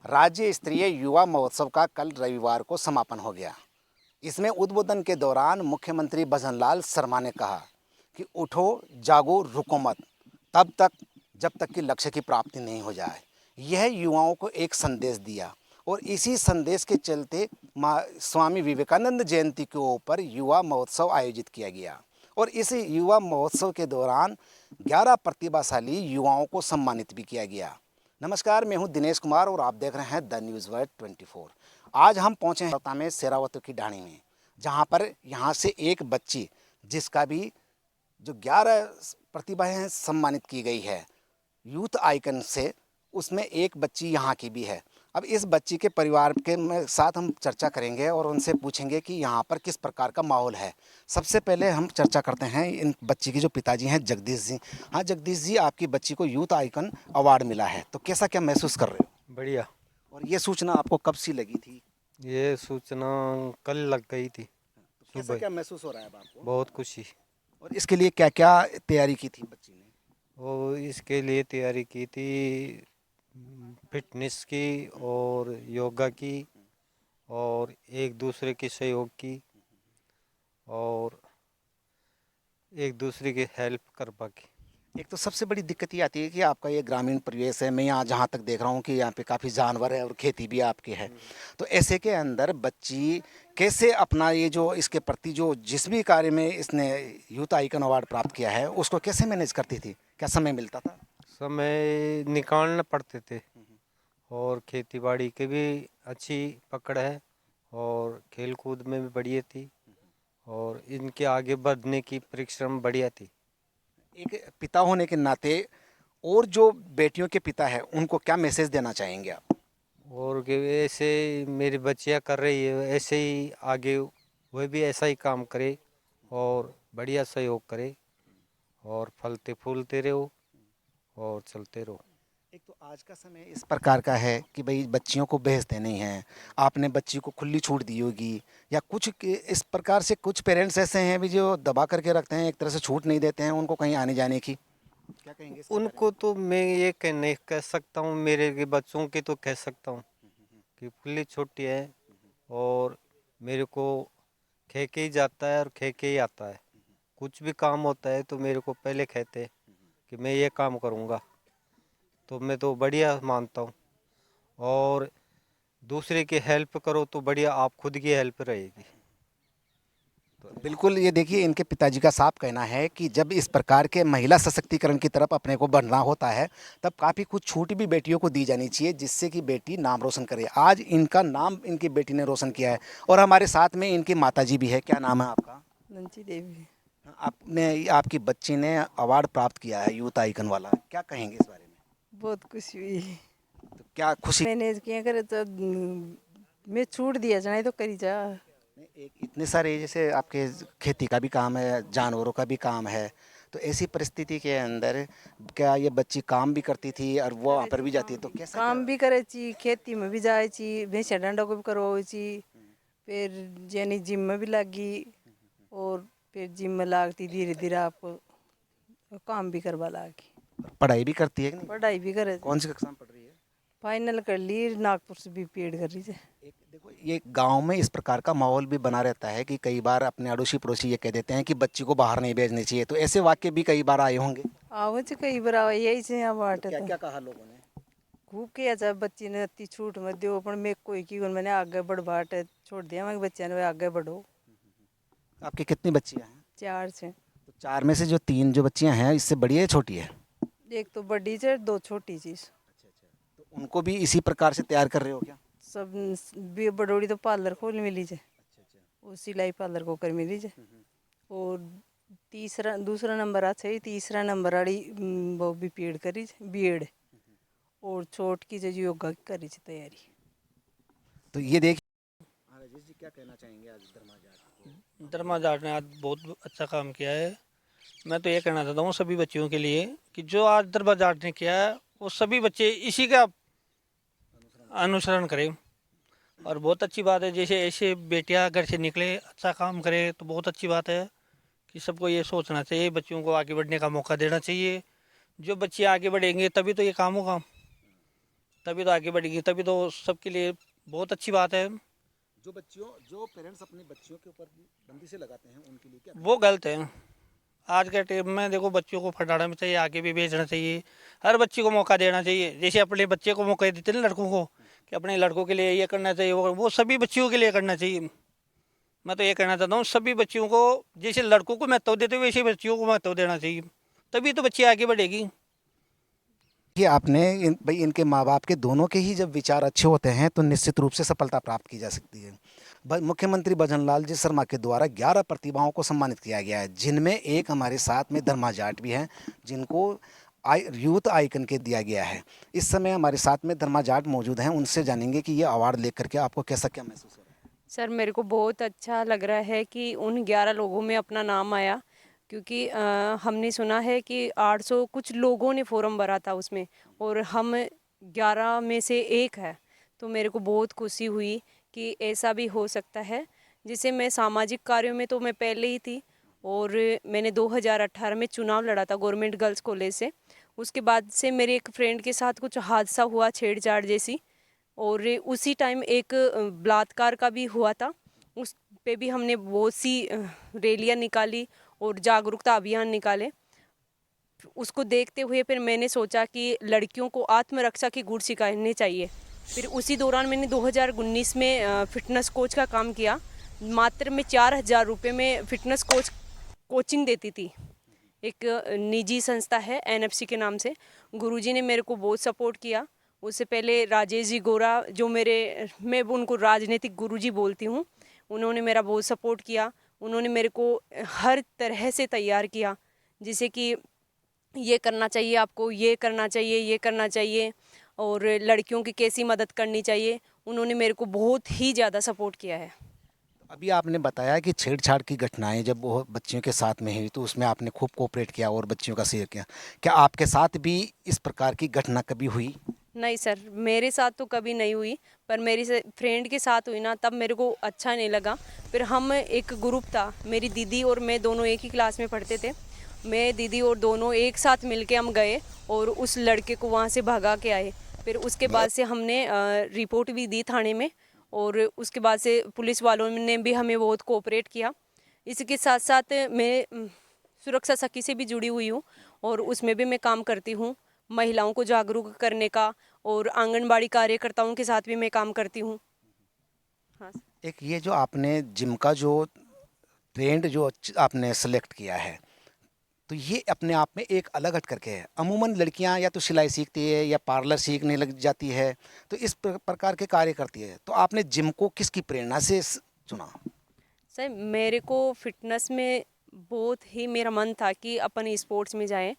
राज्य स्तरीय युवा महोत्सव का कल रविवार को समापन हो गया। इसमें उद्बोधन के दौरान मुख्यमंत्री भजनलाल शर्मा ने कहा कि उठो, जागो, रुको मत, तब तक जब तक कि लक्ष्य की प्राप्ति नहीं हो जाए। यह युवाओं को एक संदेश दिया और इसी संदेश के चलते स्वामी विवेकानंद जयंती के ऊपर युवा महोत्सव आयोजित किया गया और इस युवा महोत्सव के दौरान 11 प्रतिभाशाली युवाओं को सम्मानित भी किया गया। नमस्कार, मैं हूं दिनेश कुमार और आप देख रहे हैं द न्यूज़ वर्ल्ड 24। आज हम पहुंचे हैं कोलकाता में शेरावतों की ढाणी में, जहां पर यहां से एक बच्ची जिसका भी जो 11 प्रतिभाएं सम्मानित की गई है यूथ आइकन से, उसमें एक बच्ची यहाँ की भी है। अब इस बच्ची के परिवार के साथ हम चर्चा करेंगे और उनसे पूछेंगे कि यहाँ पर किस प्रकार का माहौल है। सबसे पहले हम चर्चा करते हैं इन बच्ची के जो पिताजी हैं जगदीश जी। हाँ जगदीश जी, आपकी बच्ची को यूथ आइकन अवार्ड मिला है, तो कैसा क्या महसूस कर रहे हो? बढ़िया। और ये सूचना आपको कब सी लगी थी? ये सूचना कल लग गई थी कैसा सुबह। क्या महसूस हो रहा है अब आपको? बहुत खुशी। और इसके लिए क्या क्या तैयारी की थी बच्ची ने? वो इसके लिए तैयारी की थी फिटनेस की और योगा की और एक दूसरे के सहयोग की और एक दूसरे की हेल्प करवा की। एक तो सबसे बड़ी दिक्कत ये आती है कि आपका ये ग्रामीण परिवेश है। मैं यहाँ जहाँ तक देख रहा हूँ कि यहाँ पे काफ़ी जानवर है और खेती भी आपकी है। तो ऐसे के अंदर बच्ची कैसे अपना ये जो इसके प्रति जो जिस भी कार्य में इसने यूथ आइकन अवार्ड प्राप्त किया है उसको कैसे मैनेज करती थी? क्या समय मिलता था? समय निकालना पड़ते थे और खेती बाड़ी की भी अच्छी पकड़ है और खेल कूद में भी बढ़िया थी और इनके आगे बढ़ने की परिश्रम बढ़िया थी। एक पिता होने के नाते और जो बेटियों के पिता है उनको क्या मैसेज देना चाहेंगे आप? और कि ऐसे मेरी बच्चियाँ कर रही है ऐसे ही आगे वह भी ऐसा ही काम करे और बढ़िया सहयोग करे और फलते फूलते रहो और चलते रहो। एक तो आज का समय इस प्रकार का है कि भाई बच्चियों को भेजते नहीं हैं। आपने बच्ची को खुली छूट दी होगी या कुछ इस प्रकार से कुछ पेरेंट्स ऐसे हैं भी जो दबा करके रखते हैं, एक तरह से छूट नहीं देते हैं उनको कहीं आने जाने की। क्या कहेंगे इसके बारे उनको तो मैं ये नहीं कह सकता हूँ, मेरे के बच्चों की तो कह सकता हूँ कि खुली छुट्टी है और मेरे को खे के ही जाता है और खे के ही आता है। कुछ भी काम होता है तो मेरे को पहले कहते हैं कि मैं ये काम करूँगा, तो मैं तो बढ़िया मानता हूँ। और दूसरे की हेल्प करो तो बढ़िया आप खुद की हेल्प रहेगी। में? बिल्कुल, ये देखिए इनके पिताजी का साफ कहना है कि जब इस प्रकार के महिला सशक्तिकरण की तरफ अपने को बढ़ना होता है तब काफ़ी कुछ छूट भी बेटियों को दी जानी चाहिए जिससे कि बेटी नाम रोशन करे। आज इनका नाम इनकी बेटी ने रोशन किया है और हमारे साथ में इनकी माताजी भी है। क्या नाम है आपका? नंची देवी। आपने आपकी बच्ची ने अवार्ड प्राप्त किया है यूथ आइकन वाला, क्या कहेंगे इस बारे में? बहुत खुशी हुई। तो क्या खुशी? मैंने किया करे तो मैं छूट दिया जाए तो करी जा। एक इतने सारे जैसे आपके खेती का भी काम है, जानवरों का भी काम है, तो ऐसी परिस्थिति के अंदर क्या ये बच्ची काम भी करती थी और वो वहाँ पर भी जाती है, तो कैसा काम क्या? भी करे ची, खेती में भी जाए ची, भैंसा डंडा को भी करवाओ ची, फिर यानी जिम में भी लगी और फिर जिम में लागती धीरे धीरे आप काम भी करवा लागी। पढ़ाई भी करती है कि नहीं? पढ़ाई भी करे। कौन सी कक्षा में पढ़ रही है? फाइनल कर ली, नागपुर से भी पेड कर रही है। एक देखो ये गांव में इस प्रकार का माहौल भी बना रहता है कि कई बार अपने अड़ोसी पड़ोसी ये कह देते हैं कि बच्ची को बाहर नहीं भेजनी चाहिए, तो ऐसे वाक्य भी कई बार आए होंगे। आओ ची कई बार आओ यही से यहाँ बाट क्या तो क्या कहा लोगों ने? खूब किया चाहे बच्ची ने अति छूट मत दो, पर मैं कोई की मैंने आगे बढ़ बाट छोड़ दिया, मैं बच्चे ने आगे बढ़ो। आपकी कितनी बच्चियां हैं? 4 से। तो 4 में से जो 3 जो बच्चियां हैं इससे बड़ी है छोटी है? एक तो बड़ी से 2 छोटी चीज। अच्छा अच्छा, तो उनको भी इसी प्रकार से तैयार कर रहे हो क्या? सब बड़ोड़ी तो पार्लर खोल मिली जे, अच्छा अच्छा। वो सिलाई पार्लर को कर मिली जे। और तीसरा दूसरा नंबर अच्छा ही, तीसरा नंबर वाली वो भी पेड करी बीएड। और छोट की जो योगा की करी छे तैयारी। तो ये देखिए, हाँ राजेश जी क्या कहना चाहेंगे आज धर्मा जाट? धर्मा जाट ने आज बहुत अच्छा काम किया है। मैं तो ये कहना चाहता हूँ सभी बच्चियों के लिए कि जो आज धर्मा जाट ने किया है वो सभी बच्चे इसी का अनुसरण करें। और बहुत अच्छी बात है, जैसे ऐसे बेटियां घर से निकले अच्छा काम करे तो बहुत अच्छी बात है कि सबको ये सोचना चाहिए, बच्चियों को आगे बढ़ने का मौका देना चाहिए। जो बच्चे आगे बढ़ेंगे तभी तो ये काम होगा, तभी तो आगे बढ़ेगी, तभी तो सबके लिए बहुत अच्छी बात है। जो पेरेंट्स अपने बच्चियों के ऊपर बंदी से लगाते हैं उनके लिए क्या? वो गलत है। आज के टाइम में देखो बच्चों को फटाना भी चाहिए, आगे भी भेजना चाहिए, हर बच्चे को मौका देना चाहिए। जैसे अपने बच्चे को मौका देते हैं ना लड़कों को, कि अपने लड़कों के लिए ये करना चाहिए, वो सभी बच्चियों के लिए करना चाहिए। मैं तो ये कहना चाहता हूँ सभी बच्चियों को, जैसे लड़कों को महत्व देते हुए वैसे बच्चियों को महत्व देना चाहिए, तभी तो बच्ची आगे बढ़ेगी। कि आपने भाई इनके माँ बाप के दोनों के ही जब विचार अच्छे होते हैं तो निश्चित रूप से सफलता प्राप्त की जा सकती है। मुख्यमंत्री भजनलाल जी शर्मा के द्वारा 11 प्रतिभाओं को सम्मानित किया गया है, जिनमें एक हमारे साथ में धर्मा जाट भी हैं, जिनको यूथ आइकन के दिया गया है। इस समय हमारे साथ में धर्मा जाट मौजूद हैं, उनसे जानेंगे कि ये अवार्ड लेकर के आपको कैसा क्या महसूस हो रहा है। सर मेरे को बहुत अच्छा लग रहा है कि उन 11 लोगों में अपना नाम आया, क्योंकि हमने सुना है कि 800 कुछ लोगों ने फॉर्म भरा था उसमें, और हम 11 में से एक है। तो मेरे को बहुत खुशी हुई कि ऐसा भी हो सकता है। जिसे मैं सामाजिक कार्यों में तो मैं पहले ही थी, और मैंने 2018 में चुनाव लड़ा था गवर्नमेंट गर्ल्स कॉलेज से। उसके बाद से मेरे एक फ्रेंड के साथ कुछ हादसा हुआ, छेड़छाड़ जैसी, और उसी टाइम एक बलात्कार का भी हुआ था। उस पे भी हमने बहुत सी रैलियां निकाली और जागरूकता अभियान निकाले। उसको देखते हुए फिर मैंने सोचा कि लड़कियों को आत्मरक्षा के गुण सिखाने चाहिए। फिर उसी दौरान मैंने 2019 में फिटनेस कोच का काम किया। मात्र मैं 4,000 रुपये में फिटनेस कोचिंग देती थी। एक निजी संस्था है NFC के नाम से। गुरुजी ने मेरे को बहुत सपोर्ट किया। उससे पहले राजेश जी गोरा, जो मैं उनको राजनीतिक गुरुजी बोलती हूँ, उन्होंने मेरा बहुत सपोर्ट किया। उन्होंने मेरे को हर तरह से तैयार किया, जैसे कि ये करना चाहिए आपको, ये करना चाहिए, ये करना चाहिए, और लड़कियों की कैसी मदद करनी चाहिए। उन्होंने मेरे को बहुत ही ज़्यादा सपोर्ट किया है। अभी आपने बताया कि छेड़छाड़ की घटनाएं जब वो बच्चियों के साथ में हुई तो उसमें आपने खूब कोऑपरेट किया और बच्चियों का शेयर किया। क्या आपके साथ भी इस प्रकार की घटना कभी हुई? नहीं सर, मेरे साथ तो कभी नहीं हुई, पर मेरी फ्रेंड के साथ हुई ना, तब मेरे को अच्छा नहीं लगा। फिर हम एक ग्रुप था, मेरी दीदी और मैं दोनों एक ही क्लास में पढ़ते थे। मैं, दीदी और दोनों एक साथ मिलके हम गए और उस लड़के को वहाँ से भगा के आए। फिर उसके बाद से हमने रिपोर्ट भी दी थाने में, और उसके बाद से पुलिस वालों ने भी हमें बहुत कोऑपरेट किया। इसके साथ साथ मैं सुरक्षा सखी से भी जुड़ी हुई हूँ, और उसमें भी मैं काम करती हूँ, महिलाओं को जागरूक करने का, और आंगनबाड़ी कार्यकर्ताओं के साथ भी मैं काम करती हूँ। हाँ। एक ये जो आपने जिम का जो ट्रेंड जो आपने सेलेक्ट किया है, तो ये अपने आप में एक अलग हट करके है। अमूमन लड़कियां या तो सिलाई सीखती है या पार्लर सीखने लग जाती है, तो इस प्रकार के कार्य करती है। तो आपने जिम को किसकी प्रेरणा से चुना? सर मेरे को फिटनेस में बहुत ही मेरा मन था कि अपन स्पोर्ट्स में जाएं,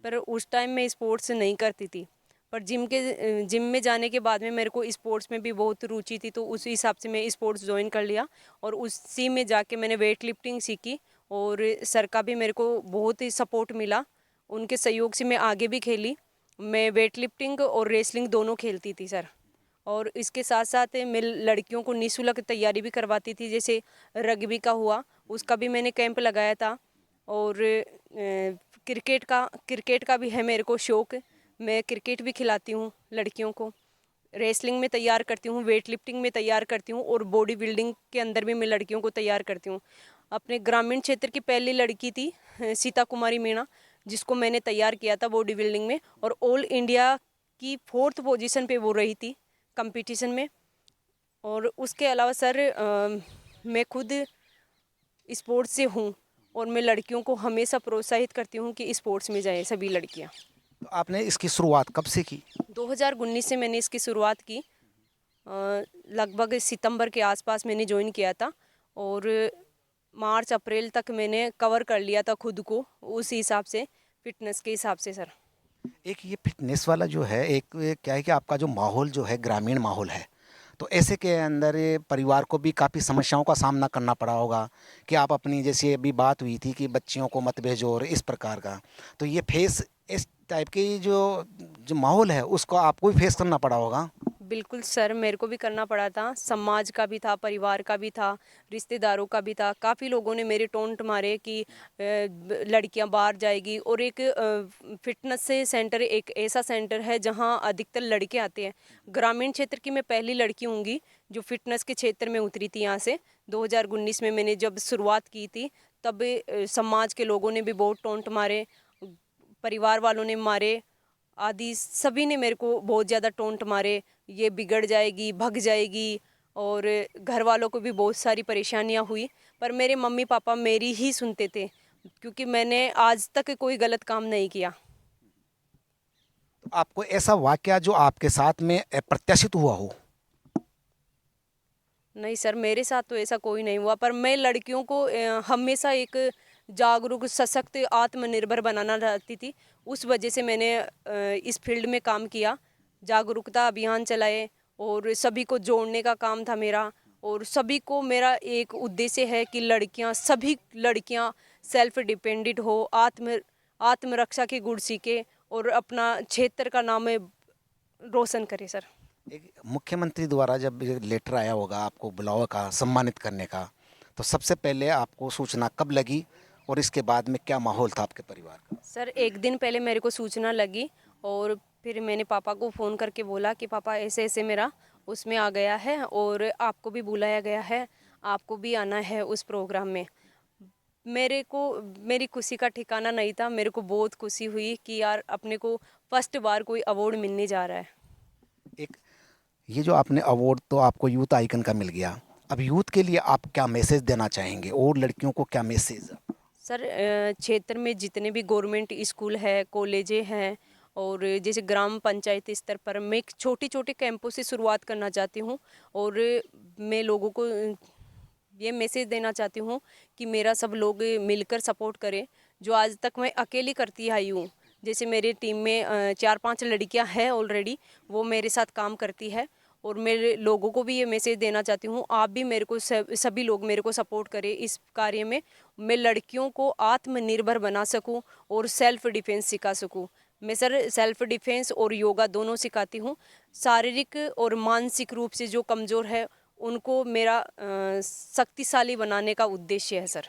पर उस टाइम मैं स्पोर्ट्स नहीं करती थी। पर जिम में जाने के बाद में मेरे को स्पोर्ट्स में भी बहुत रुचि थी, तो उस हिसाब से मैं स्पोर्ट्स ज्वाइन कर लिया, और उसी में जाके मैंने वेट लिफ्टिंग सीखी। और सर का भी मेरे को बहुत ही सपोर्ट मिला, उनके सहयोग से मैं आगे भी खेली। मैं वेट लिफ्टिंग और रेसलिंग दोनों खेलती थी सर। और इसके साथ साथ मैं लड़कियों को निःशुल्क तैयारी भी करवाती थी, जैसे रग्बी का हुआ, उसका भी मैंने कैंप लगाया था। और क्रिकेट का भी है मेरे को शौक़, मैं क्रिकेट भी खिलाती हूँ लड़कियों को। रेसलिंग में तैयार करती हूँ, वेट लिफ्टिंग में तैयार करती हूँ, और बॉडी बिल्डिंग के अंदर भी मैं लड़कियों को तैयार करती हूँ। अपने ग्रामीण क्षेत्र की पहली लड़की थी सीता कुमारी मीणा, जिसको मैंने तैयार किया था बॉडी बिल्डिंग में, और ऑल इंडिया की 4th पोजीशन पे वो रही थी कंपटीशन में। और उसके अलावा सर मैं खुद स्पोर्ट्स से हूँ, और मैं लड़कियों को हमेशा प्रोत्साहित करती हूँ कि स्पोर्ट्स में जाए सभी लड़कियाँ। तो आपने इसकी शुरुआत कब से की? 2019 से मैंने इसकी शुरुआत की। लगभग सितंबर के आसपास मैंने ज्वाइन किया था, और मार्च अप्रैल तक मैंने कवर कर लिया था खुद को, उस हिसाब से फिटनेस के हिसाब से सर। एक ये फिटनेस वाला जो है, एक क्या है कि आपका जो माहौल जो है ग्रामीण माहौल है, तो ऐसे के अंदर ये परिवार को भी काफ़ी समस्याओं का सामना करना पड़ा होगा कि आप अपनी, जैसे अभी बात हुई थी कि बच्चियों को मत भेजो और इस प्रकार का, तो ये फेस इस टाइप की जो माहौल है उसको आपको भी फेस करना पड़ा होगा। बिल्कुल सर, मेरे को भी करना पड़ा था। समाज का भी था, परिवार का भी था, रिश्तेदारों का भी था। काफ़ी लोगों ने मेरे टोंट मारे कि लड़कियां बाहर जाएगी। और एक फिटनेस से सेंटर, एक ऐसा सेंटर है जहां अधिकतर लड़के आते हैं। ग्रामीण क्षेत्र की मैं पहली लड़की होंगी जो फिटनेस के क्षेत्र में उतरी थी। यहाँ से 2019 में मैंने जब शुरुआत की थी, तब समाज के लोगों ने भी बहुत टोंट मारे, परिवार वालों ने मारे, आदि सभी ने मेरे को बहुत ज़्यादा टोंट मारे। ये बिगड़ जाएगी, भग जाएगी, और घर वालों को भी बहुत सारी परेशानियां हुई। पर मेरे मम्मी पापा मेरी ही सुनते थे, क्योंकि मैंने आज तक कोई गलत काम नहीं किया। तो आपको ऐसा वाकया जो आपके साथ में अप्रत्याशित हुआ हो? नहीं सर, मेरे साथ तो ऐसा कोई नहीं हुआ, पर मैं लड़कियों को हमेशा एक जागरूक, सशक्त, आत्मनिर्भर बनाना चाहती थी। उस वजह से मैंने इस फील्ड में काम किया, जागरूकता अभियान चलाए, और सभी को जोड़ने का काम था मेरा। और सभी को मेरा एक उद्देश्य है कि लड़कियां, सभी लड़कियां सेल्फ डिपेंडेंट हो, आत्मरक्षा के गुण सीखे, और अपना क्षेत्र का नाम रोशन करे सर। एक मुख्यमंत्री द्वारा जब ये लेटर आया होगा आपको बुलावा का, सम्मानित करने का, तो सबसे पहले आपको सूचना कब लगी और इसके बाद में क्या माहौल था आपके परिवार का? सर, एक दिन पहले मेरे को सूचना लगी, और फिर मैंने पापा को फ़ोन करके बोला कि पापा ऐसे ऐसे मेरा उसमें आ गया है, और आपको भी बुलाया गया है, आपको भी आना है उस प्रोग्राम में। मेरे को, मेरी खुशी का ठिकाना नहीं था। मेरे को बहुत खुशी हुई कि यार अपने को फर्स्ट बार कोई अवार्ड मिलने जा रहा है। एक ये जो आपने अवार्ड तो आपको यूथ आइकन का मिल गया, अब यूथ के लिए आप क्या मैसेज देना चाहेंगे और लड़कियों को क्या मैसेज? सर, क्षेत्र में जितने भी गवर्नमेंट स्कूल है, कॉलेजें हैं, और जैसे ग्राम पंचायत स्तर पर मैं एक छोटे छोटे कैंपों से शुरुआत करना चाहती हूँ। और मैं लोगों को ये मैसेज देना चाहती हूँ कि मेरा सब लोग मिलकर सपोर्ट करें। जो आज तक मैं अकेली करती आई हूँ, जैसे मेरी टीम में 4-5 लड़कियाँ हैं ऑलरेडी, वो मेरे साथ काम करती है। और मेरे लोगों को भी ये मैसेज देना चाहती हूँ, आप भी मेरे को, सभी लोग मेरे को सपोर्ट करें इस कार्य में। मैं लड़कियों को आत्मनिर्भर बना सकूं और सेल्फ डिफेंस सिखा सकूं। मैं सर सेल्फ डिफेंस और योगा दोनों सिखाती हूं। शारीरिक और मानसिक रूप से जो कमज़ोर है, उनको मेरा शक्तिशाली बनाने का उद्देश्य है सर।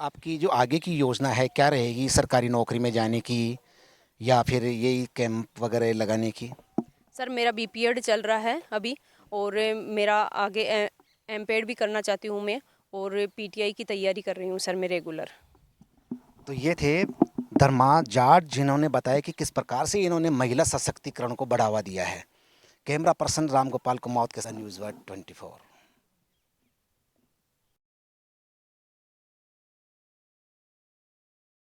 आपकी जो आगे की योजना है क्या रहेगी? सरकारी नौकरी में जाने की या फिर यही कैंप वगैरह लगाने की? सर, मेरा बीपीएड चल रहा है अभी, और मेरा आगे एमपीएड भी करना चाहती हूँ मैं, और पीटीआई की तैयारी कर रही हूँ सर मैं रेगुलर। तो ये थे धर्मा जाट, जिन्होंने बताया कि किस प्रकार से इन्होंने महिला सशक्तिकरण को बढ़ावा दिया है। कैमरा पर्सन राम गोपाल कुमावत के साथ न्यूज़ वर्ल्ड 24।